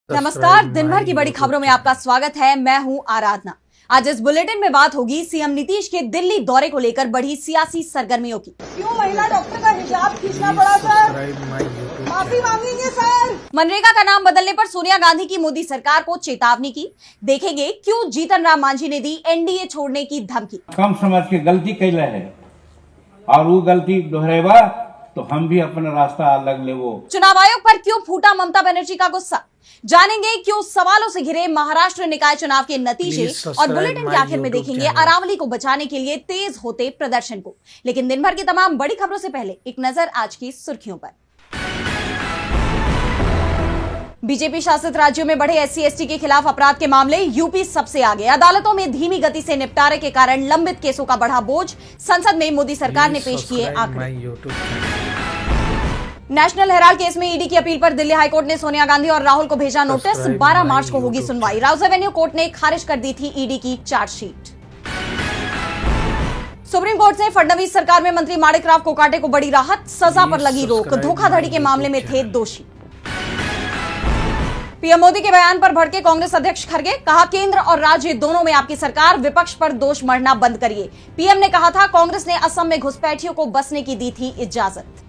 नमस्कार, दिन भर की बड़ी खबरों में आपका स्वागत है। मैं हूं आराधना। आज इस बुलेटिन में बात होगी सीएम नीतीश के दिल्ली दौरे को लेकर बढ़ी सियासी सरगर्मियों की। क्यों महिला डॉक्टर का हिजाब खींचना पड़ा सर? माफी मांगेंगे सर। मनरेगा का नाम बदलने पर सोनिया गांधी की मोदी सरकार को चेतावनी की। देखेंगे क्यों जीतन राम मांझी ने दी एनडीए छोड़ने की धमकी। कम समझ के गलती कैला है और वो गलती दोहरेबा तो हम भी अपना रास्ता अलग लेवो। चुनाव आयोग पर क्यों फूटा ममता बनर्जी का गुस्सा, जानेंगे क्यों सवालों से घिरे महाराष्ट्र निकाय चुनाव के नतीजे और बुलेटिन के आखिर में देखेंगे अरावली को बचाने के लिए तेज होते प्रदर्शन को। लेकिन दिन भर की तमाम बड़ी खबरों से पहले एक नजर आज की सुर्खियों पर। बीजेपी शासित राज्यों में बढ़े एससी/एसटी के खिलाफ अपराध के मामले, यूपी सबसे आगे। अदालतों में धीमी गति से निपटारे के कारण लंबित केसों का बढ़ा बोझ। संसद में मोदी सरकार ने पेश किए आंकड़े। नेशनल हेराल्ड केस में ईडी की अपील पर दिल्ली हाईकोर्ट ने सोनिया गांधी और राहुल को भेजा नोटिस। 12 मार्च को होगी सुनवाई। राउज एवेन्यू कोर्ट ने खारिज कर दी थी ईडी की चार्जशीट। सुप्रीम कोर्ट से फडणवीस सरकार में मंत्री माणिक राव कोकाटे को बड़ी राहत, सजा पर लगी रोक। धोखाधड़ी के मामले में थे दोषी। पीएम मोदी के बयान पर भड़के कांग्रेस अध्यक्ष खड़गे, कहा केंद्र और राज्य दोनों में आपकी सरकार, विपक्ष पर दोष मढ़ना बंद करिए। पीएम ने कहा था कांग्रेस ने असम में घुसपैठियों को बसने की दी थी इजाजत।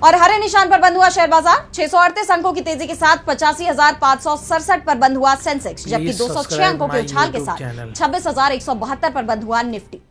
और हरे निशान पर बंद हुआ शेयर बाजार। 638 अंकों की तेजी के साथ 85,567 पर बंद हुआ सेंसेक्स, जबकि 206 अंकों के उछाल के साथ 26,172 पर बंद हुआ निफ्टी।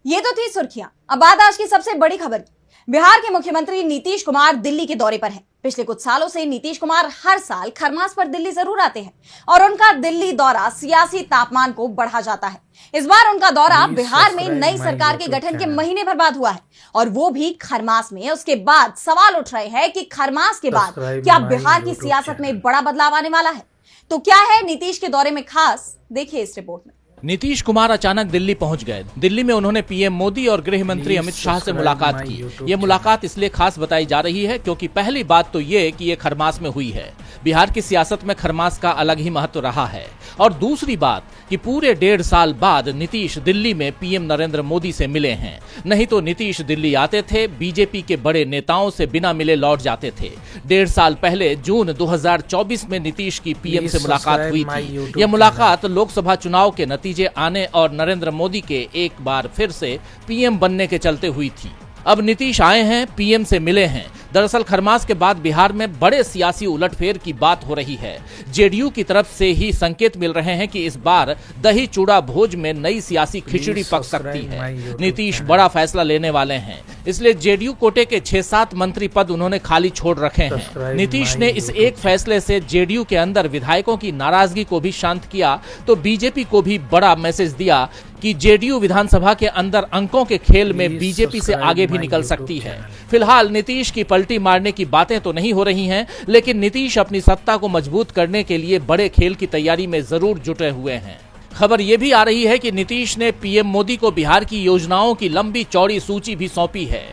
ये तो थी सुर्खियां। अब बात आज की सबसे बड़ी खबर की। बिहार के मुख्यमंत्री नीतीश कुमार दिल्ली के दौरे पर हैं। पिछले कुछ सालों से नीतीश कुमार हर साल खरमास पर दिल्ली जरूर आते हैं और उनका दिल्ली दौरा सियासी तापमान को बढ़ा जाता है। इस बार उनका दौरा बिहार में नई सरकार के गठन के महीने भर बाद हुआ है और वो भी खरमास में। उसके बाद सवाल उठ रहे हैं कि खरमास के बाद क्या बिहार की सियासत में बड़ा बदलाव आने वाला है? तो क्या है नीतीश के दौरे में खास, देखिए इस रिपोर्ट में। नीतीश कुमार अचानक दिल्ली पहुंच गए। दिल्ली में उन्होंने पीएम मोदी और गृह मंत्री अमित शाह से मुलाकात की। ये मुलाकात इसलिए खास बताई जा रही है क्योंकि पहली बात तो ये कि ये खरमास में हुई है। बिहार की सियासत में खरमास का अलग ही महत्व रहा है। और दूसरी बात कि पूरे 1.5 साल बाद नीतीश दिल्ली में पीएम नरेंद्र मोदी से मिले हैं। नहीं तो नीतीश दिल्ली आते थे, बीजेपी के बड़े नेताओं से बिना मिले लौट जाते थे। 1.5 साल पहले जून 2024 में नीतीश की पीएम से मुलाकात हुई थी। यह मुलाकात लोकसभा चुनाव के नतीजे आने और नरेंद्र मोदी के एक बार फिर से पीएम बनने के चलते हुई थी। अब नीतीश आए हैं, पीएम से मिले हैं। दरअसल खरमास के बाद बिहार में बड़े सियासी उलटफेर की बात हो रही है। जेडीयू की तरफ से ही संकेत मिल रहे हैं कि इस बार दही चूड़ा भोज में नई सियासी खिचड़ी पक सकती है। नीतीश बड़ा फैसला लेने वाले हैं, इसलिए जेडीयू कोटे के 6-7 मंत्री पद उन्होंने खाली छोड़ रखे हैं। नीतीश ने इस एक फैसले से जेडीयू के अंदर विधायकों की नाराजगी को भी शांत किया तो बीजेपी को भी बड़ा मैसेज दिया कि जेडीयू विधानसभा के अंदर अंकों के खेल में बीजेपी से आगे भी निकल सकती है। फिलहाल नीतीश की पलटी मारने की बातें तो नहीं हो रही हैं, लेकिन नीतीश अपनी सत्ता को मजबूत करने के लिए बड़े खेल की तैयारी में जरूर जुटे हुए हैं। खबर यह भी आ रही है कि नीतीश ने पीएम मोदी को बिहार की योजनाओं की लंबी चौड़ी सूची भी सौंपी है।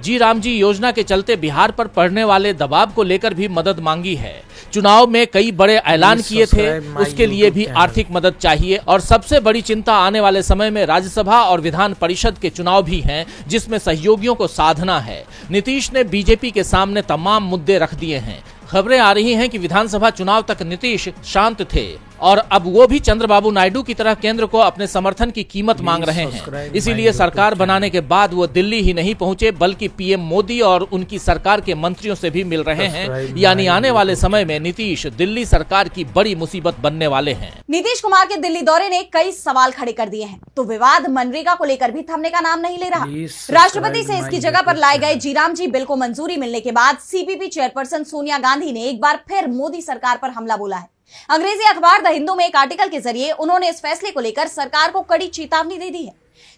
जी राम जी योजना के चलते बिहार पर पड़ने वाले दबाव को लेकर भी मदद मांगी है। चुनाव में कई बड़े ऐलान किए थे, उसके लिए भी आर्थिक मदद चाहिए। और सबसे बड़ी चिंता आने वाले समय में राज्यसभा और विधान परिषद के चुनाव भी हैं, जिसमें सहयोगियों को साधना है। नीतीश ने बीजेपी के सामने तमाम मुद्दे रख दिए हैं। खबरें आ रही हैं कि विधानसभा चुनाव तक नीतीश शांत थे और अब वो भी चंद्रबाबू नायडू की तरह केंद्र को अपने समर्थन की कीमत मांग रहे हैं। इसीलिए सरकार बनाने के बाद वो दिल्ली ही नहीं पहुंचे बल्कि पीएम मोदी और उनकी सरकार के मंत्रियों से भी मिल रहे हैं। यानी आने वाले समय में नीतीश दिल्ली सरकार की बड़ी मुसीबत बनने वाले हैं। नीतीश कुमार के दिल्ली दौरे ने कई सवाल खड़े कर दिए हैं। तो विवाद मनरेगा को लेकर भी थमने का नाम नहीं ले रहा। राष्ट्रपति से इसकी जगह पर लाए गए जी राम जी बिल को मंजूरी मिलने के बाद सीपीपी चेयरपर्सन सोनिया गांधी ने एक बार फिर मोदी सरकार पर हमला बोला है। अंग्रेजी अखबार द हिंदू में एक आर्टिकल के जरिए उन्होंने इस फैसले को लेकर सरकार को कड़ी चेतावनी दे दी है।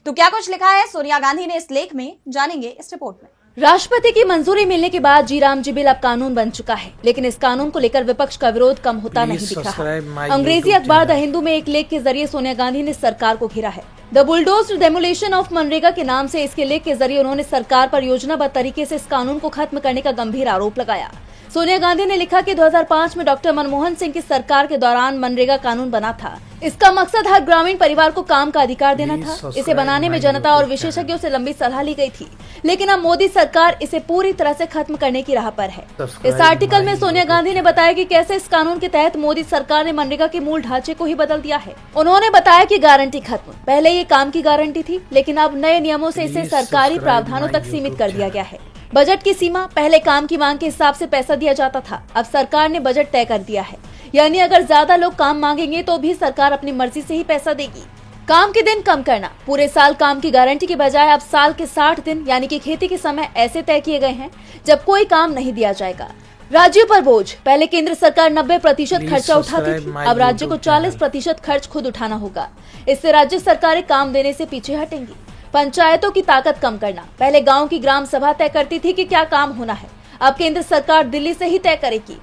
तो क्या कुछ लिखा है सोनिया गांधी ने इस लेख में, जानेंगे इस रिपोर्ट में। राष्ट्रपति की मंजूरी मिलने के बाद जी राम जी बिल अब कानून बन चुका है, लेकिन इस कानून को लेकर विपक्ष का विरोध कम होता नहीं दिख रहा। अंग्रेजी अखबार द हिंदू में एक लेख के जरिए सोनिया गांधी ने सरकार को घेरा है। द बुलडोज्ड डेमोलिशन ऑफ मनरेगा के नाम से इसके लेख के जरिए उन्होंने सरकार पर योजनाबद्ध तरीके से इस कानून को खत्म करने का गंभीर आरोप लगाया। सोनिया गांधी ने लिखा कि 2005 में डॉक्टर मनमोहन सिंह की सरकार के दौरान मनरेगा कानून बना था। इसका मकसद हर ग्रामीण परिवार को काम का अधिकार देना था। इसे बनाने में जनता और विशेषज्ञों से लंबी सलाह ली गई थी, लेकिन अब मोदी सरकार इसे पूरी तरह से खत्म करने की राह पर है। इस आर्टिकल में सोनिया गांधी ने बताया कि कैसे इस कानून के तहत मोदी सरकार ने मनरेगा के मूल ढांचे को ही बदल दिया है। उन्होंने बताया कि गारंटी खत्म। पहले ये काम की गारंटी थी, लेकिन अब नए नियमों से इसे सरकारी प्रावधानों तक सीमित कर दिया गया है। बजट की सीमा पहले काम की मांग के हिसाब से पैसा दिया जाता था, अब सरकार ने बजट तय कर दिया है। यानी अगर ज्यादा लोग काम मांगेंगे तो भी सरकार अपनी मर्जी से ही पैसा देगी। काम के दिन कम करना, पूरे साल काम की गारंटी के बजाय अब साल के 60 दिन यानी कि खेती के समय ऐसे तय किए गए हैं जब कोई काम नहीं दिया जाएगा। राज्यों पर बोझ, पहले केंद्र सरकार 90% खर्चा उठाती थी, अब राज्य को 40% खर्च खुद उठाना होगा। इससे राज्य सरकारें काम देने से पीछे हटेंगी। पंचायतों की ताकत कम करना, पहले गांव की ग्राम सभा तय करती थी कि क्या काम होना है, अब केंद्र सरकार दिल्ली से ही तय करेगी।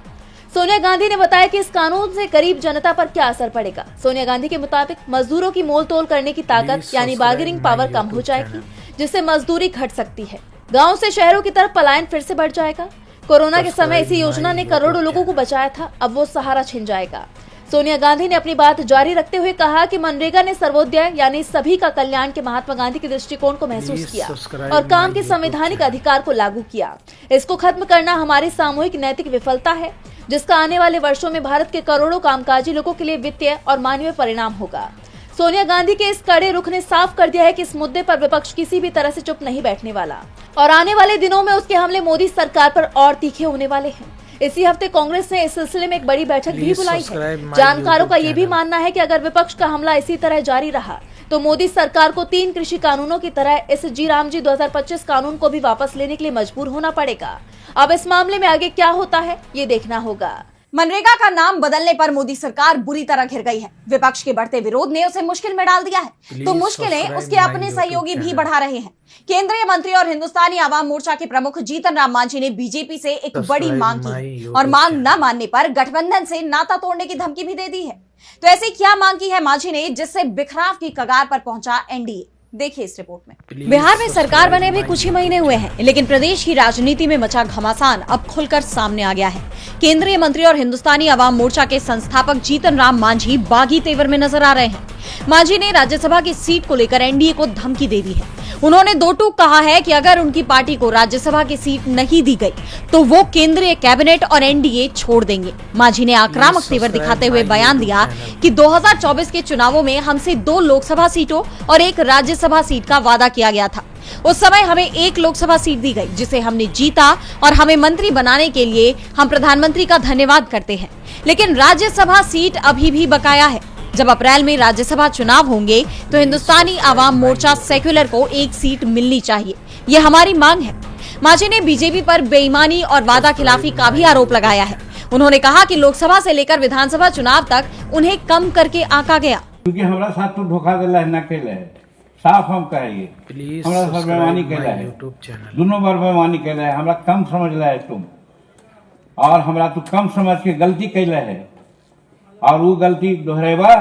सोनिया गांधी ने बताया कि इस कानून से गरीब जनता पर क्या असर पड़ेगा। सोनिया गांधी के मुताबिक मजदूरों की मोल तोल करने की ताकत यानी बार्गेनिंग पावर कम हो जाएगी, जिससे मजदूरी घट सकती है। गाँव से शहरों की तरफ पलायन फिर से बढ़ जाएगा। कोरोना के समय इसी योजना ने करोड़ों लोगों को बचाया था, अब वो सहारा छिन जाएगा। सोनिया गांधी ने अपनी बात जारी रखते हुए कहा कि मनरेगा ने सर्वोदय यानी सभी का कल्याण के महात्मा गांधी के दृष्टिकोण को महसूस किया और काम के संवैधानिक अधिकार को लागू किया। इसको खत्म करना हमारी सामूहिक नैतिक विफलता है, जिसका आने वाले वर्षों में भारत के करोड़ों कामकाजी लोगों के लिए वित्तीय और मानवीय परिणाम होगा। सोनिया गांधी के इस कड़े रुख ने साफ कर दिया है कि इस मुद्दे पर विपक्ष किसी भी तरह से चुप नहीं बैठने वाला और आने वाले दिनों में उसके हमले मोदी सरकार पर और तीखे होने वाले हैं। इसी हफ्ते कांग्रेस ने इस सिलसिले में एक बड़ी बैठक भी बुलाई है। जानकारों का ये भी मानना है कि अगर विपक्ष का हमला इसी तरह जारी रहा तो मोदी सरकार को 3 कृषि कानूनों की तरह इस जी राम जी 2025 कानून को भी वापस लेने के लिए मजबूर होना पड़ेगा। अब इस मामले में आगे क्या होता है ये देखना होगा। मनरेगा का नाम बदलने पर मोदी सरकार बुरी तरह घिर गई है। विपक्ष के बढ़ते विरोध ने उसे मुश्किल में डाल दिया है, तो मुश्किलें उसके अपने सहयोगी भी बढ़ा रहे हैं। केंद्रीय मंत्री और हिंदुस्तानी आवाम मोर्चा के प्रमुख जीतन राम मांझी ने बीजेपी से एक बड़ी मांग की और मांग न मानने पर गठबंधन से नाता तोड़ने की धमकी भी दे दी है। तो ऐसी क्या मांग की है मांझी ने जिससे बिखराव की कगार पर पहुंचा एनडीए? देखिए इस रिपोर्ट में। बिहार में सरकार बने भी कुछ ही महीने हुए हैं, लेकिन प्रदेश की राजनीति में मचा घमासान अब खुलकर सामने आ गया है। केंद्रीय मंत्री और हिंदुस्तानी आवाम मोर्चा के संस्थापक जीतन राम मांझी बागी तेवर में नजर आ रहे हैं। मांझी ने राज्यसभा की सीट को लेकर एनडीए को धमकी दे दी है। उन्होंने दो टूक कहा है कि अगर उनकी पार्टी को राज्यसभा की सीट नहीं दी गई तो वो केंद्रीय कैबिनेट और एनडीए छोड़ देंगे। मांझी ने आक्रामक तेवर दिखाते हुए बयान दिया कि 2024 के चुनावों में हमसे 2 लोकसभा सीटों और 1 राज्यसभा सीट का वादा किया गया था। उस समय हमें 1 लोकसभा सीट दी गई जिसे हमने जीता और हमें मंत्री बनाने के लिए हम प्रधानमंत्री का धन्यवाद करते हैं, लेकिन राज्यसभा सीट अभी भी बकाया है। जब अप्रैल में राज्यसभा चुनाव होंगे तो हिंदुस्तानी आवाम मोर्चा सेक्युलर को 1 सीट मिलनी चाहिए, ये हमारी मांग है। मांझी ने बीजेपी पर बेईमानी और वादा खिलाफी का भी आरोप लगाया है। उन्होंने कहा कि लोकसभा से लेकर विधानसभा चुनाव तक उन्हें कम करके आंका गया। क्योंकि हमारा साथ तो धोखा दिला है, न कैला है, साफ हम कहिए हमारा साथ बेईमानी कैला है, दोनों बार बेईमानी कैला है, हमरा कम समझ ला है तुम और हमरा तो कम समझ के गलती कैला है और वो गलती दोहरेबा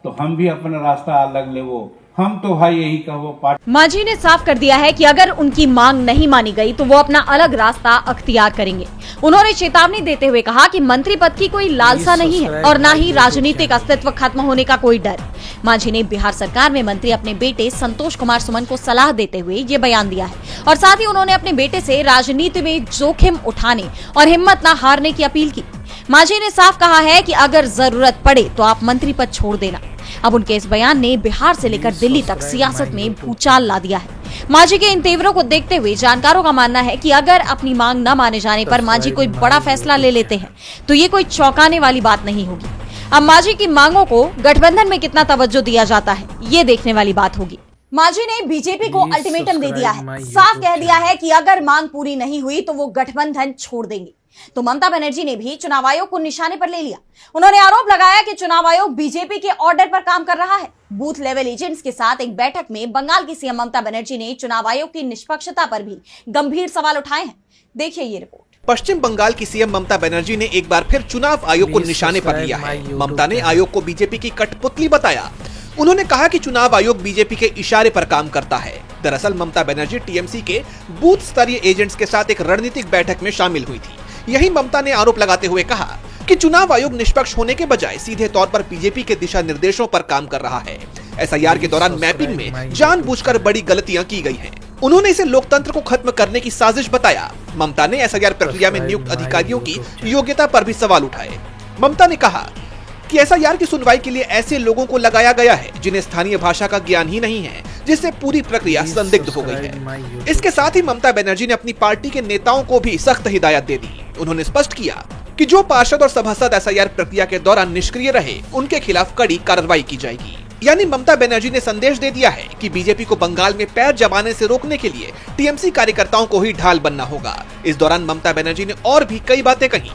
तो हम भी अपना रास्ता अलग लेवो। हम तो भाई यही कहो पार्टी। मांझी ने साफ कर दिया है कि अगर उनकी मांग नहीं मानी गई तो वो अपना अलग रास्ता अख्तियार करेंगे। उन्होंने चेतावनी देते हुए कहा कि मंत्री पद की कोई लालसा नहीं है और न ही राजनीतिक अस्तित्व खत्म होने का कोई डर। मांझी ने बिहार सरकार में मंत्री अपने बेटे संतोष कुमार सुमन को सलाह देते हुए ये बयान दिया है और साथ ही उन्होंने अपने बेटे से राजनीति में जोखिम उठाने और हिम्मत न हारने की अपील की। मांझी ने साफ कहा है कि अगर जरूरत पड़े तो आप मंत्री पद छोड़ देना। अब उनके इस बयान ने बिहार से लेकर दिल्ली तक सियासत में भूचाल ला दिया है। मांझी के इन तेवरों को देखते हुए जानकारों का मानना है कि अगर अपनी मांग न माने जाने पर मांझी कोई बड़ा फैसला ले लेते हैं तो ये कोई चौंकाने वाली बात नहीं होगी। अब मांझी की मांगों को गठबंधन में कितना तवज्जो दिया जाता है ये देखने वाली बात होगी। मांझी ने बीजेपी को अल्टीमेटम दे दिया है, साफ कह दिया है कि अगर मांग पूरी नहीं हुई तो वो गठबंधन छोड़ देंगे। तो ममता बनर्जी ने भी चुनाव आयोग को निशाने पर ले लिया। उन्होंने आरोप लगाया कि चुनाव आयोग बीजेपी के ऑर्डर पर काम कर रहा है। बूथ लेवल एजेंट्स के साथ एक बैठक में बंगाल की सीएम ममता बनर्जी ने चुनाव आयोग की निष्पक्षता पर भी गंभीर सवाल उठाए हैं। देखिए ये रिपोर्ट। पश्चिम बंगाल की सीएम ममता बनर्जी ने एक बार फिर चुनाव आयोग को निशाने पर लिया है। ममता ने आयोग को बीजेपी की कठपुतली बताया। उन्होंने कहा कि चुनाव आयोग बीजेपी के इशारे पर काम करता है। दरअसल ममता बनर्जी टीएमसी के बूथ स्तरीय एजेंट्स के साथ एक रणनीतिक बैठक में शामिल हुई थी। यही ममता ने आरोप लगाते हुए कहा कि चुनाव आयोग निष्पक्ष होने के बजाय सीधे तौर पर बीजेपी के दिशा निर्देशों पर काम कर रहा है। एसआईआर के दौरान मैपिंग में जानबूझकर बड़ी गलतियां की गई हैं। उन्होंने इसे लोकतंत्र को खत्म करने की साजिश बताया। ममता ने एसआईआर प्रक्रिया में नियुक्त अधिकारियों की योग्यता पर भी सवाल उठाए। ममता ने कहा कि एसआईआर की सुनवाई के लिए ऐसे लोगों को लगाया गया है जिन्हें स्थानीय भाषा का ज्ञान ही नहीं है, जिससे पूरी प्रक्रिया संदिग्ध हो गई है। इसके साथ ही ममता बनर्जी ने अपनी पार्टी के नेताओं को भी सख्त हिदायत दे दी। उन्होंने स्पष्ट किया कि जो पार्षद और सभासद एसआईआर प्रक्रिया के दौरान निष्क्रिय रहे, उनके खिलाफ कड़ी कार्रवाई की जाएगी। यानी ममता बनर्जी ने संदेश दे दिया है कि बीजेपी को बंगाल में पैर जमाने से रोकने के लिए टीएमसी कार्यकर्ताओं को ही ढाल बनना होगा। इस दौरान ममता बनर्जी ने और भी कई बातें कही।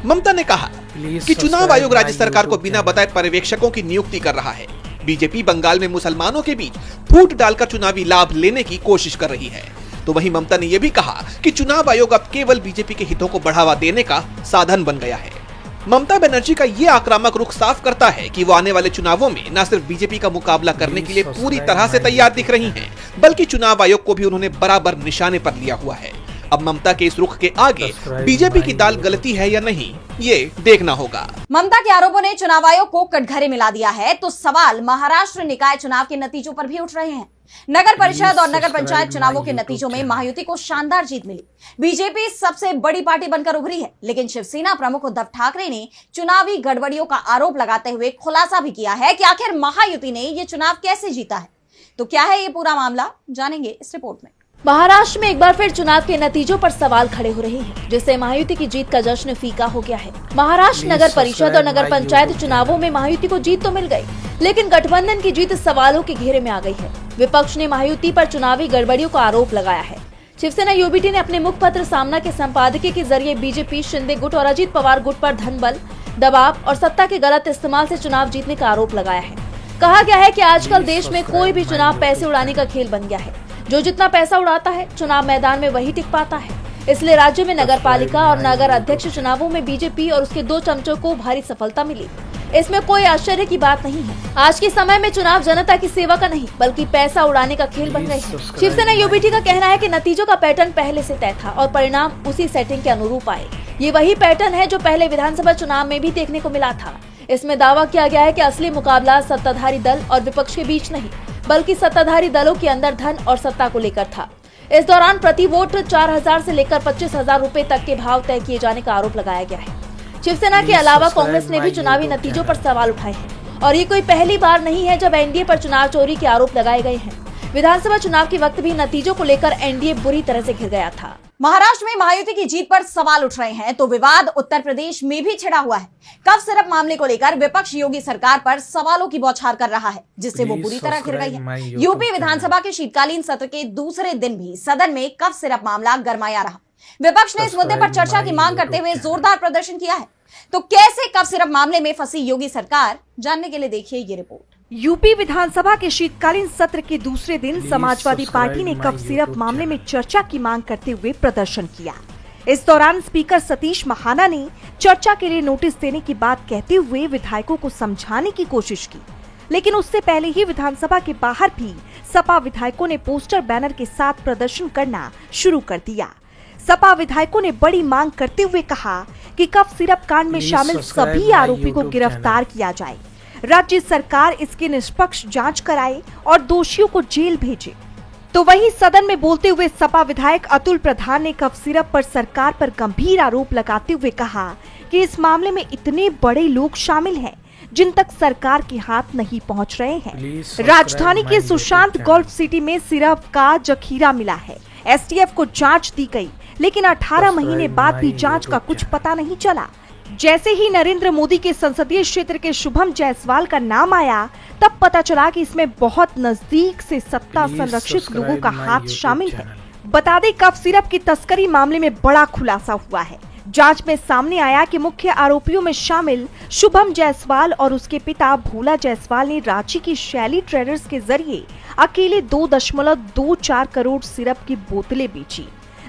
ममता ने कहा कि चुनाव आयोग राज्य सरकार को बिना बताए पर्यवेक्षकों की नियुक्ति कर रहा है। बीजेपी बंगाल में मुसलमानों के बीच फूट डालकर चुनावी लाभ लेने की कोशिश कर रही है। तो वहीं ममता ने यह भी कहा कि चुनाव आयोग अब केवल बीजेपी के हितों को बढ़ावा देने का साधन बन गया है। ममता बनर्जी का ये आक्रामक रुख साफ करता है कि वो आने वाले चुनावों में न सिर्फ बीजेपी का मुकाबला करने के लिए पूरी तरह से तैयार दिख रही हैं, बल्कि चुनाव आयोग को भी उन्होंने बराबर निशाने पर लिया हुआ है। अब ममता के इस रुख के आगे बीजेपी की दाल गलती है या नहीं, ये देखना होगा। ममता के आरोपों ने चुनाव आयोग को कटघरे मिला दिया है, तो सवाल महाराष्ट्र निकाय चुनाव के नतीजों पर भी उठ रहे हैं। नगर परिषद और नगर पंचायत चुनावों के नतीजों में महायुति को शानदार जीत मिली। बीजेपी सबसे बड़ी पार्टी बनकर उभरी है, लेकिन शिवसेना प्रमुख उद्धव ठाकरे ने चुनावी गड़बड़ियों का आरोप लगाते हुए खुलासा भी किया है कि आखिर महायुति ने ये चुनाव कैसे जीता है। तो क्या है ये पूरा मामला, जानेंगे इस रिपोर्ट में। महाराष्ट्र में एक बार फिर चुनाव के नतीजों पर सवाल खड़े हो रहे हैं, जिससे महायुति की जीत का जश्न फीका हो गया है। महाराष्ट्र नगर परिषद और नगर पंचायत चुनावों में महायुति को जीत तो मिल गई, लेकिन गठबंधन की जीत सवालों के घेरे में आ गई है। विपक्ष ने महायुति पर चुनावी गड़बड़ियों का आरोप लगाया है। शिवसेना यूबीटी ने अपने मुखपत्र सामना के संपादकीय के जरिए बीजेपी, शिंदे गुट और अजीत पवार गुट पर धन बल, दबाव और सत्ता के गलत इस्तेमाल से चुनाव जीतने का आरोप लगाया है। कहा गया है कि आजकल देश में कोई भी चुनाव पैसे उड़ाने का खेल बन गया है। जो जितना पैसा उड़ाता है चुनाव मैदान में वही टिक पाता है। इसलिए राज्य में नगर पालिका और नगर अध्यक्ष चुनावों में बीजेपी और उसके दो चमचों को भारी सफलता मिली। इसमें कोई आश्चर्य की बात नहीं है। आज के समय में चुनाव जनता की सेवा का नहीं, बल्कि पैसा उड़ाने का खेल बन गए हैं। शिवसेना यूबीटी का कहना है कि नतीजों का पैटर्न पहले से तय था और परिणाम उसी सेटिंग के अनुरूप आए। ये वही पैटर्न है जो पहले विधानसभा चुनाव में भी देखने को मिला था। इसमें दावा किया गया है कि असली मुकाबला सत्ताधारी दल और विपक्ष के बीच नहीं, बल्कि सत्ताधारी दलों के अंदर धन और सत्ता को लेकर था। इस दौरान प्रति वोट 4,000 से लेकर 25,000 रुपए तक के भाव तय किए जाने का आरोप लगाया गया है। शिवसेना के अलावा कांग्रेस ने भी चुनावी नतीजों पर सवाल उठाए हैं और ये कोई पहली बार नहीं है जब एनडीए पर चुनाव चोरी के आरोप लगाए गए हैं। विधानसभा चुनाव के वक्त भी नतीजों को लेकर एनडीए बुरी तरह से घिर गया था। महाराष्ट्र में महायुति की जीत पर सवाल उठ रहे हैं, तो विवाद उत्तर प्रदेश में भी छिड़ा हुआ है। कफ सिरप मामले को लेकर विपक्ष योगी सरकार पर सवालों की बौछार कर रहा है, जिससे वो बुरी तरह घिर गई है। यूपी विधानसभा के शीतकालीन सत्र के दूसरे दिन भी सदन में कफ सिरप मामला गरमाया रहा। विपक्ष ने इस मुद्दे पर चर्चा की मांग करते हुए जोरदार प्रदर्शन किया है। तो कैसे कफ सिरप मामले में फंसी योगी सरकार, जानने के लिए देखिए ये रिपोर्ट। यूपी विधानसभा के शीतकालीन सत्र के दूसरे दिन समाजवादी पार्टी ने कफ सिरप मामले में चर्चा की मांग करते हुए प्रदर्शन किया। इस दौरान स्पीकर सतीश महाना ने चर्चा के लिए नोटिस देने की बात कहते हुए विधायकों को समझाने की कोशिश की, लेकिन उससे पहले ही विधानसभा के बाहर भी सपा विधायकों ने पोस्टर बैनर के साथ प्रदर्शन करना शुरू कर दिया। सपा विधायकों ने बड़ी मांग करते हुए कहा कि कफ सिरप कांड में शामिल सभी आरोपी को गिरफ्तार किया जाए, राज्य सरकार इसकी निष्पक्ष जांच कराए और दोषियों को जेल भेजे। तो वहीं सदन में बोलते हुए सपा विधायक अतुल प्रधान ने कफ सिरप पर सरकार पर गंभीर आरोप लगाते हुए कहा कि इस मामले में इतने बड़े लोग शामिल हैं जिन तक सरकार के हाथ नहीं पहुंच रहे हैं। राजधानी के सुशांत गोल्फ सिटी में सिरप का जखीरा मिला है। एसटीएफ को जांच दी गई, लेकिन 18 महीने बाद भी जांच का कुछ पता नहीं चला। जैसे ही नरेंद्र मोदी के संसदीय क्षेत्र के शुभम जायसवाल का नाम आया, तब पता चला कि इसमें बहुत नजदीक से सत्ता संरक्षित लोगों का हाथ शामिल है। बता दें, कफ सिरप की तस्करी मामले में बड़ा खुलासा हुआ है। जांच में सामने आया कि मुख्य आरोपियों में शामिल शुभम जायसवाल और उसके पिता भोला जायसवाल ने रांची की शैली ट्रेडर्स के जरिए अकेले 2.24 करोड़ सिरप की बोतलें बेची।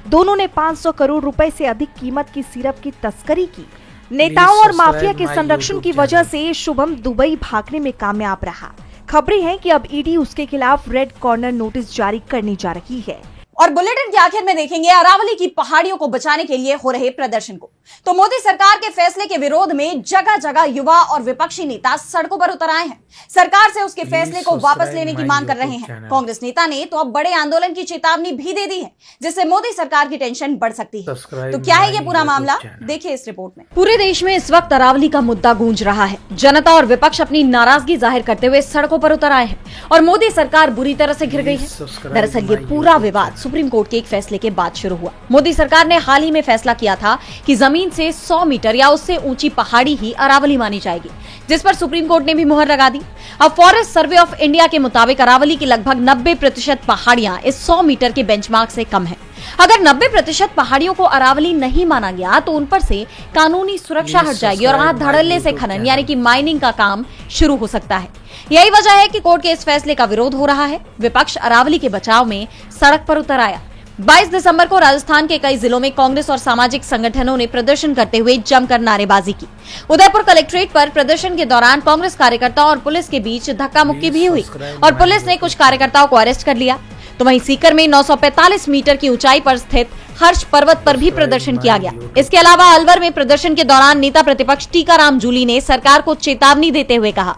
दोनों ने 500 करोड़ रुपए से अधिक कीमत की सिरप की तस्करी की। नेताओं और माफिया के संरक्षण की वजह से शुभम दुबई भागने में कामयाब रहा। खबरें हैं कि अब ईडी उसके खिलाफ रेड कॉर्नर नोटिस जारी करने जा रही है। और बुलेटिन के आखिर में देखेंगे अरावली की पहाड़ियों को बचाने के लिए हो रहे प्रदर्शन को। तो मोदी सरकार के फैसले के विरोध में जगह जगह युवा और विपक्षी नेता सड़कों पर उतर आए हैं। सरकार से उसके फैसले को वापस लेने की मांग कर रहे हैं। कांग्रेस नेता ने तो अब बड़े आंदोलन की चेतावनी भी दे दी है, जिससे मोदी सरकार की टेंशन बढ़ सकती है। तो क्या है ये पूरा मामला, देखिए इस रिपोर्ट में। पूरे देश में इस वक्त अरावली का मुद्दा गूंज रहा है। जनता और विपक्ष अपनी नाराजगी जाहिर करते हुए सड़कों पर उतर आए हैं और मोदी सरकार बुरी तरह से घिर गई है। दरअसल ये पूरा विवाद सुप्रीम कोर्ट के एक फैसले के बाद शुरू हुआ। मोदी सरकार ने हाल ही में फैसला किया था कि जमीन से 100 मीटर या उससे ऊंची पहाड़ी ही अरावली मानी जाएगी, जिस पर सुप्रीम कोर्ट ने भी मुहर लगा दी। अब फॉरेस्ट सर्वे ऑफ इंडिया के मुताबिक अरावली की लगभग 90% पहाड़ियां इस 100 मीटर के बेंचमार्क से कम है। अगर 90% पहाड़ियों को अरावली नहीं माना गया तो उन पर से कानूनी सुरक्षा हट जाएगी और हाथ धड़ल्ले से खनन यानी कि माइनिंग का काम शुरू हो सकता है। यही वजह है कि कोर्ट के इस फैसले का विरोध हो रहा है। विपक्ष अरावली के बचाव में सड़क पर उतर आया। 22 दिसंबर को राजस्थान के कई जिलों में कांग्रेस और सामाजिक संगठनों ने प्रदर्शन करते हुए जमकर नारेबाजी की। उदयपुर कलेक्ट्रेट पर प्रदर्शन के दौरान कांग्रेस कार्यकर्ताओं और पुलिस के बीच धक्का मुक्की भी हुई और पुलिस ने कुछ कार्यकर्ताओं को अरेस्ट कर लिया। तो वहीं सीकर में 945 मीटर की ऊंचाई पर स्थित हर्ष पर्वत पर भी प्रदर्शन किया गया। इसके अलावा अलवर में प्रदर्शन के दौरान नेता प्रतिपक्ष टीकाराम जूली ने सरकार को चेतावनी देते हुए कहा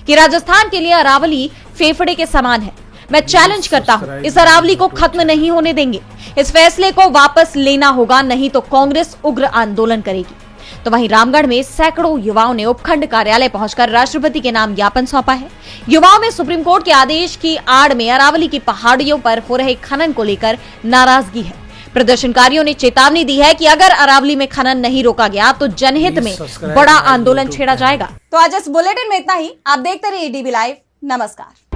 कि राजस्थान के लिए अरावली फेफड़े के समान है। मैं चैलेंज करता हूं, इस अरावली को खत्म नहीं होने देंगे। इस फैसले को वापस लेना होगा, नहीं तो कांग्रेस उग्र आंदोलन करेगी। तो वहीं रामगढ़ में सैकड़ों युवाओं ने उपखंड कार्यालय पहुंचकर राष्ट्रपति के नाम ज्ञापन सौंपा है। युवाओं में सुप्रीम कोर्ट के आदेश की आड़ में अरावली की पहाड़ियों पर हो रहे खनन को लेकर नाराजगी है। प्रदर्शनकारियों ने चेतावनी दी है कि अगर अरावली में खनन नहीं रोका गया तो जनहित में बड़ा आंदोलन छेड़ा जाएगा। तो आज इस बुलेटिन में इतना ही। आप देखते रहिए डीबी लाइव। नमस्कार।